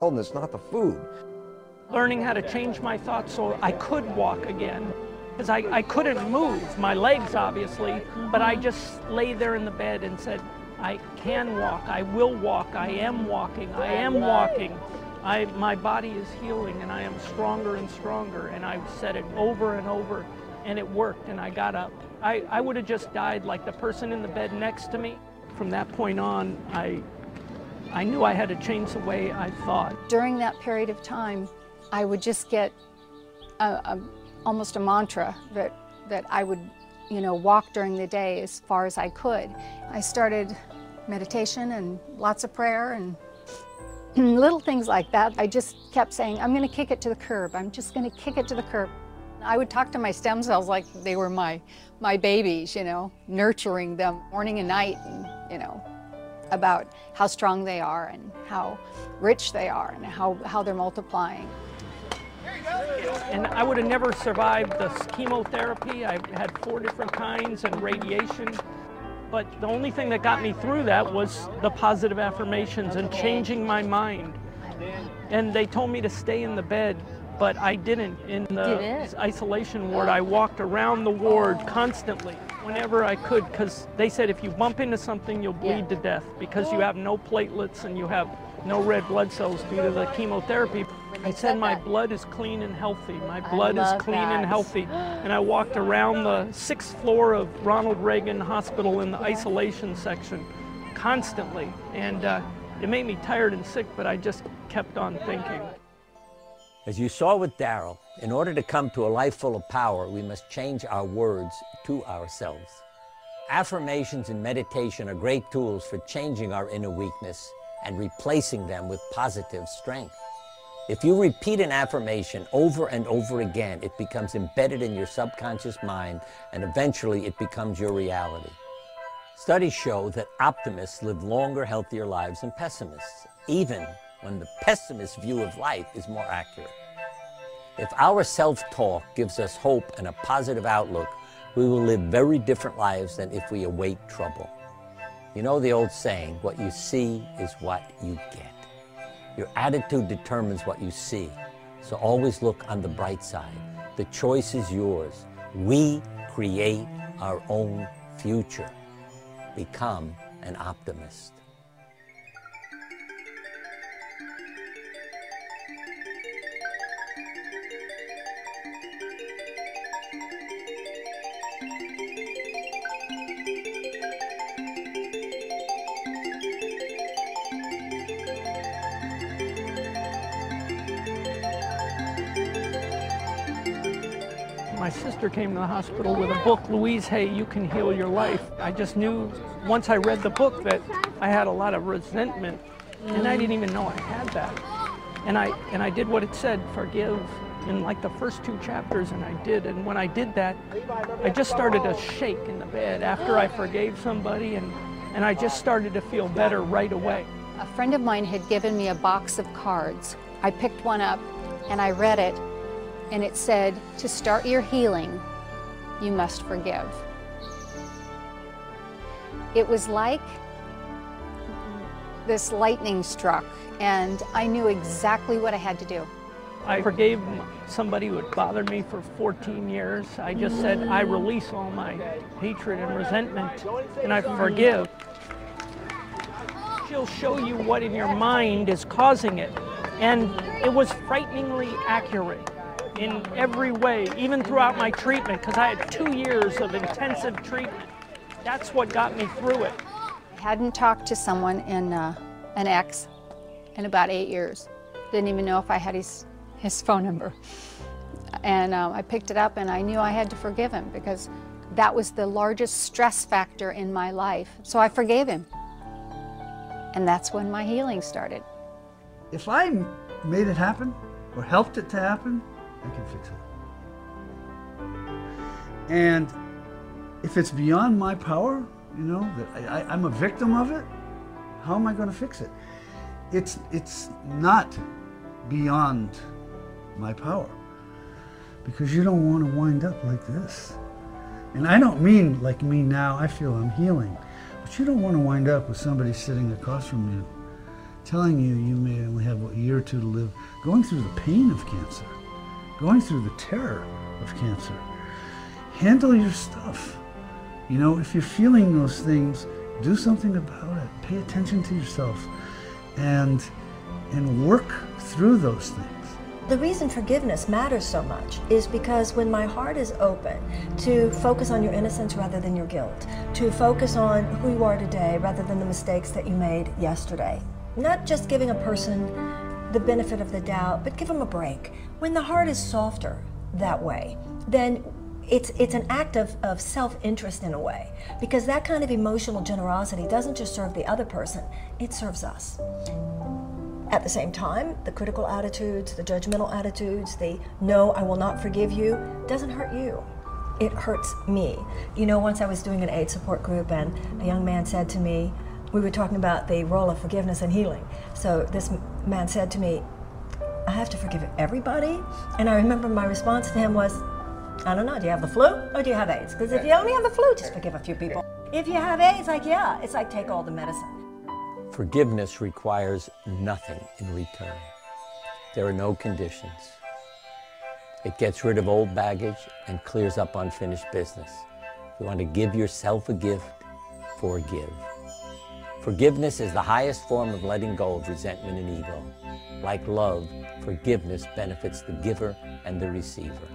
And it's not the food. Learning how to change my thoughts so I could walk again. Because I couldn't move, my legs obviously, but I just lay there in the bed and said, I can walk, I will walk, I am walking, I am walking. My body is healing and I am stronger and stronger, and I said it over and over, and it worked, and I got up. I would have just died like the person in the bed next to me. From that point on, I knew I had to change the way I thought. During that period of time, I would just get almost a mantra that I would, walk during the day as far as I could. I started meditation and lots of prayer and little things like that. I just kept saying, I'm going to kick it to the curb. I'm just going to kick it to the curb. I would talk to my stem cells like they were my babies, nurturing them morning and night, and, about how strong they are and how rich they are and how they're multiplying. And I would have never survived the chemotherapy. I had 4 different kinds and radiation. But the only thing that got me through that was the positive affirmations and changing my mind. And they told me to stay in the bed, but I didn't. In the isolation ward, I walked around the ward constantly whenever I could, because they said if you bump into something, you'll bleed to death because you have no platelets and you have no red blood cells due to the chemotherapy. I said my blood is clean and healthy. My blood is clean and healthy. And I walked around the 6th floor of Ronald Reagan Hospital in the isolation section constantly. And it made me tired and sick, but I just kept on thinking. As you saw with Daryl, in order to come to a life full of power, we must change our words to ourselves. Affirmations and meditation are great tools for changing our inner weakness and replacing them with positive strength. If you repeat an affirmation over and over again, it becomes embedded in your subconscious mind, and eventually it becomes your reality. Studies show that optimists live longer, healthier lives than pessimists, even when the pessimist's view of life is more accurate. If our self-talk gives us hope and a positive outlook, we will live very different lives than if we await trouble. You know the old saying, what you see is what you get. Your attitude determines what you see, so always look on the bright side. The choice is yours. We create our own future. Become an optimist. My sister came to the hospital with a book, Louise Hay, You Can Heal Your Life. I just knew once I read the book that I had a lot of resentment, and I didn't even know I had that. And I did what it said, forgive, in like the first 2 chapters, and I did. And when I did that, I just started to shake in the bed after I forgave somebody, and I just started to feel better right away. A friend of mine had given me a box of cards. I picked one up and I read it, and it said, to start your healing, you must forgive. It was like this lightning struck, and I knew exactly what I had to do. I forgave somebody who had bothered me for 14 years. I just said, I release all my hatred and resentment, and I forgive. She'll show you what in your mind is causing it. And it was frighteningly accurate in every way, even throughout my treatment, because I had 2 years of intensive treatment. That's what got me through it. I hadn't talked to someone in an ex in about 8 years. Didn't even know if I had his phone number. And I picked it up and I knew I had to forgive him because that was the largest stress factor in my life. So I forgave him. And that's when my healing started. If I made it happen or helped it to happen, I can fix it. And if it's beyond my power, you know, that I'm a victim of it, how am I going to fix it? It's not beyond my power, because you don't want to wind up like this. And I don't mean like me now, I feel I'm healing, but you don't want to wind up with somebody sitting across from you telling you you may only have a year or two to live, going through the pain of cancer, going through the terror of cancer. Handle your stuff. You know, if you're feeling those things, do something about it. Pay attention to yourself and work through those things. The reason forgiveness matters so much is because when my heart is open to focus on your innocence rather than your guilt, to focus on who you are today rather than the mistakes that you made yesterday, not just giving a person the benefit of the doubt, but give them a break. When the heart is softer that way, then it's an act of self-interest in a way, because that kind of emotional generosity doesn't just serve the other person, it serves us. At the same time, the critical attitudes, the judgmental attitudes, the no, I will not forgive you, doesn't hurt you. It hurts me. You know, once I was doing an AIDS support group and a young man said to me, we were talking about the role of forgiveness and healing. So this man said to me, I have to forgive everybody? And I remember my response to him was, I don't know, do you have the flu or do you have AIDS? Because if you only have the flu, just forgive a few people. If you have AIDS, like, yeah, it's like take all the medicine. Forgiveness requires nothing in return. There are no conditions. It gets rid of old baggage and clears up unfinished business. If you want to give yourself a gift, forgive. Forgiveness is the highest form of letting go of resentment and ego. Like love, forgiveness benefits the giver and the receiver.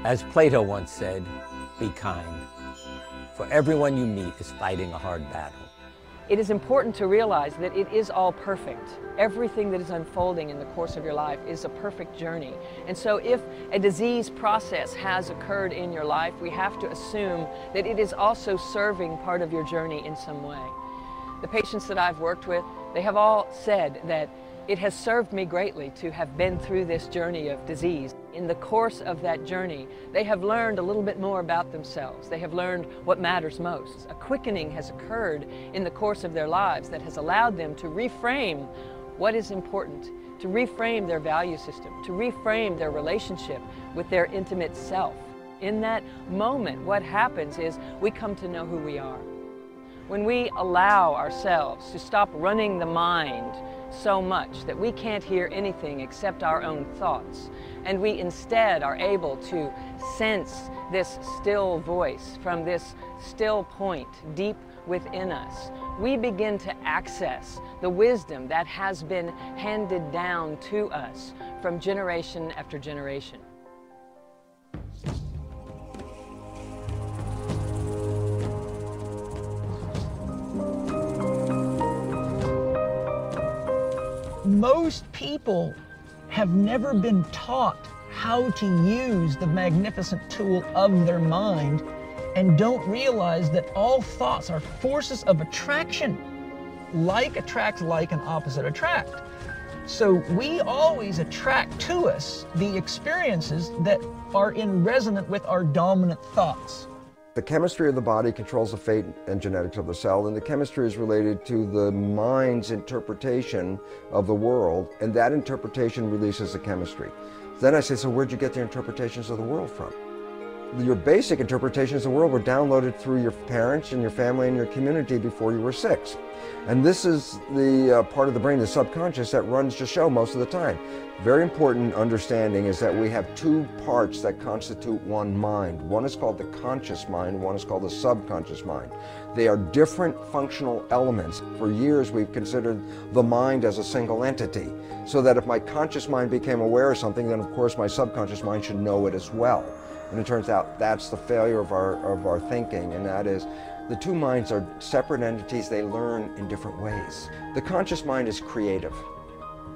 As Plato once said, be kind, for everyone you meet is fighting a hard battle. It is important to realize that it is all perfect. Everything that is unfolding in the course of your life is a perfect journey. And so if a disease process has occurred in your life, we have to assume that it is also serving part of your journey in some way. The patients that I've worked with, they have all said that it has served me greatly to have been through this journey of disease. In the course of that journey, they have learned a little bit more about themselves. They have learned what matters most. A quickening has occurred in the course of their lives that has allowed them to reframe what is important, to reframe their value system, to reframe their relationship with their intimate self. In that moment, what happens is we come to know who we are. When we allow ourselves to stop running the mind so much that we can't hear anything except our own thoughts, and we instead are able to sense this still voice from this still point deep within us, we begin to access the wisdom that has been handed down to us from generation after generation. Most people have never been taught how to use the magnificent tool of their mind and don't realize that all thoughts are forces of attraction. Like attracts like and opposite attract. So we always attract to us the experiences that are in resonance with our dominant thoughts. The chemistry of the body controls the fate and genetics of the cell, and the chemistry is related to the mind's interpretation of the world, and that interpretation releases the chemistry. Then I say, so where'd you get the interpretations of the world from? Your basic interpretations of the world were downloaded through your parents and your family and your community before you were 6. And this is the part of the brain, the subconscious, that runs the show most of the time. Very important understanding is that we have 2 parts that constitute one mind. One is called the conscious mind, one is called the subconscious mind. They are different functional elements. For years we've considered the mind as a single entity, so that if my conscious mind became aware of something, then of course my subconscious mind should know it as well. And it turns out that's the failure of our thinking, and that is the 2 minds are separate entities. They learn in different ways. The conscious mind is creative.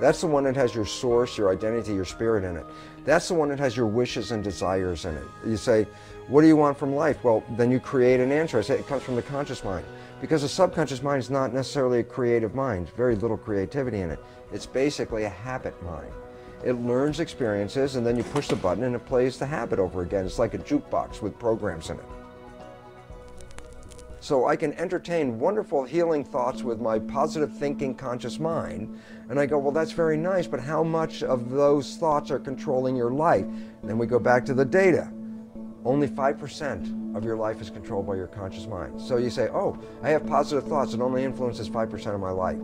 That's the one that has your source, your identity, your spirit in it. That's the one that has your wishes and desires in it. You say, what do you want from life? Well, then you create an answer. I say it comes from the conscious mind. Because the subconscious mind is not necessarily a creative mind, very little creativity in it. It's basically a habit mind. It learns experiences, and then you push the button and it plays the habit over again. It's like a jukebox with programs in it. So I can entertain wonderful healing thoughts with my positive thinking conscious mind, and I go, well, that's very nice, but how much of those thoughts are controlling your life? And then we go back to the data. Only 5% of your life is controlled by your conscious mind. So you say, oh, I have positive thoughts. It only influences 5% of my life.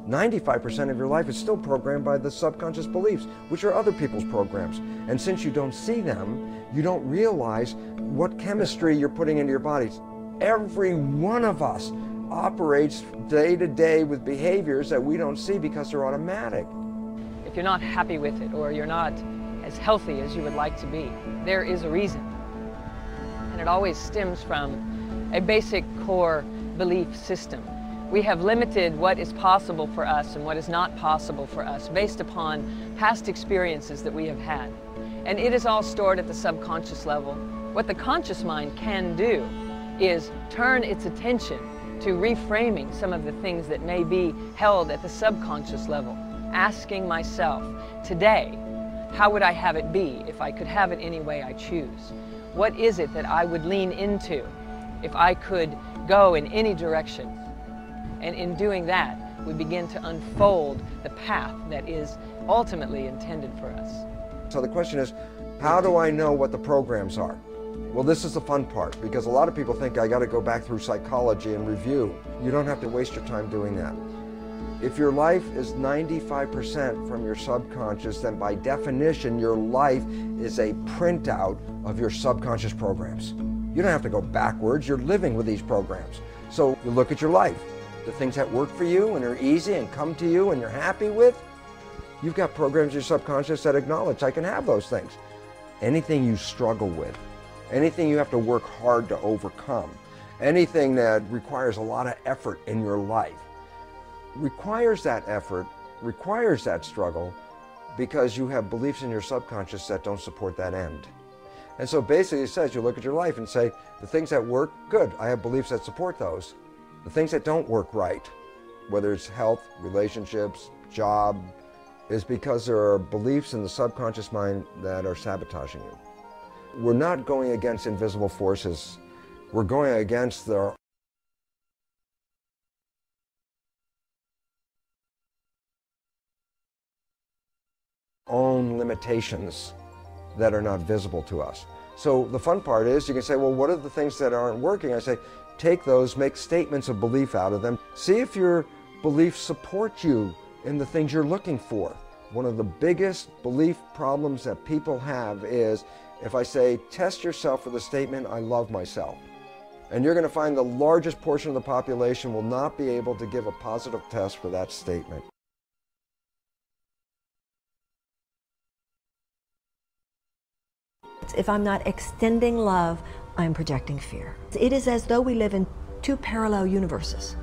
95% of your life is still programmed by the subconscious beliefs, which are other people's programs. And since you don't see them, you don't realize what chemistry you're putting into your bodies. Every one of us operates day to day with behaviors that we don't see because they're automatic. If you're not happy with it, or you're not as healthy as you would like to be, there is a reason. And it always stems from a basic core belief system. We have limited what is possible for us and what is not possible for us based upon past experiences that we have had. And it is all stored at the subconscious level. What the conscious mind can do is turn its attention to reframing some of the things that may be held at the subconscious level, asking myself, today, how would I have it be if I could have it any way I choose? What is it that I would lean into if I could go in any direction? And in doing that, we begin to unfold the path that is ultimately intended for us. So the question is, how do I know what the programs are? Well, this is the fun part, because a lot of people think I got to go back through psychology and review. You don't have to waste your time doing that. If your life is 95% from your subconscious, then by definition, your life is a printout of your subconscious programs. You don't have to go backwards. You're living with these programs. So you look at your life. The things that work for you and are easy and come to you and you're happy with, you've got programs in your subconscious that acknowledge I can have those things. Anything you struggle with, anything you have to work hard to overcome, anything that requires a lot of effort in your life, requires that effort, requires that struggle, because you have beliefs in your subconscious that don't support that end. And so basically it says, you look at your life and say, the things that work, good, I have beliefs that support those. The things that don't work right, whether it's health, relationships, job, is because there are beliefs in the subconscious mind that are sabotaging you. We're not going against invisible forces. We're going against their own limitations that are not visible to us. So the fun part is you can say, well, what are the things that aren't working? I say, take those, make statements of belief out of them. See if your beliefs support you in the things you're looking for. One of the biggest belief problems that people have is if I say, test yourself for the statement, I love myself. And you're going to find the largest portion of the population will not be able to give a positive test for that statement. If I'm not extending love, I'm projecting fear. It is as though we live in two parallel universes.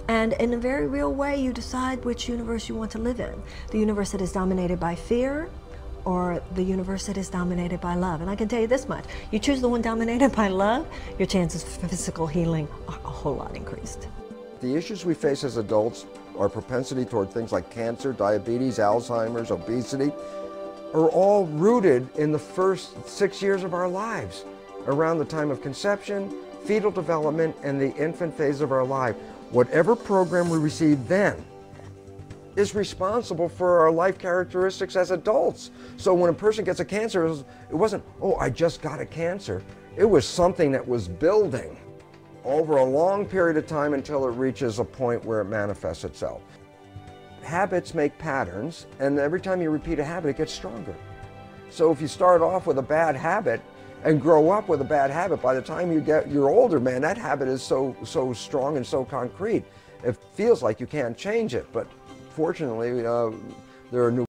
And in a very real way, you decide which universe you want to live in. The universe that is dominated by fear, or the universe that is dominated by love. And I can tell you this much, you choose the one dominated by love, your chances for physical healing are a whole lot increased. The issues we face as adults, our propensity toward things like cancer, diabetes, Alzheimer's, obesity, are all rooted in the first 6 years of our lives, around the time of conception, fetal development, and the infant phase of our life. Whatever program we receive then is responsible for our life characteristics as adults. So when a person gets a cancer, it wasn't, oh, I just got a cancer. It was something that was building over a long period of time until it reaches a point where it manifests itself. Habits make patterns, and every time you repeat a habit, it gets stronger. So if you start off with a bad habit and grow up with a bad habit, by the time you're older, man, that habit is so strong and so concrete. It feels like you can't change it, but fortunately, there are new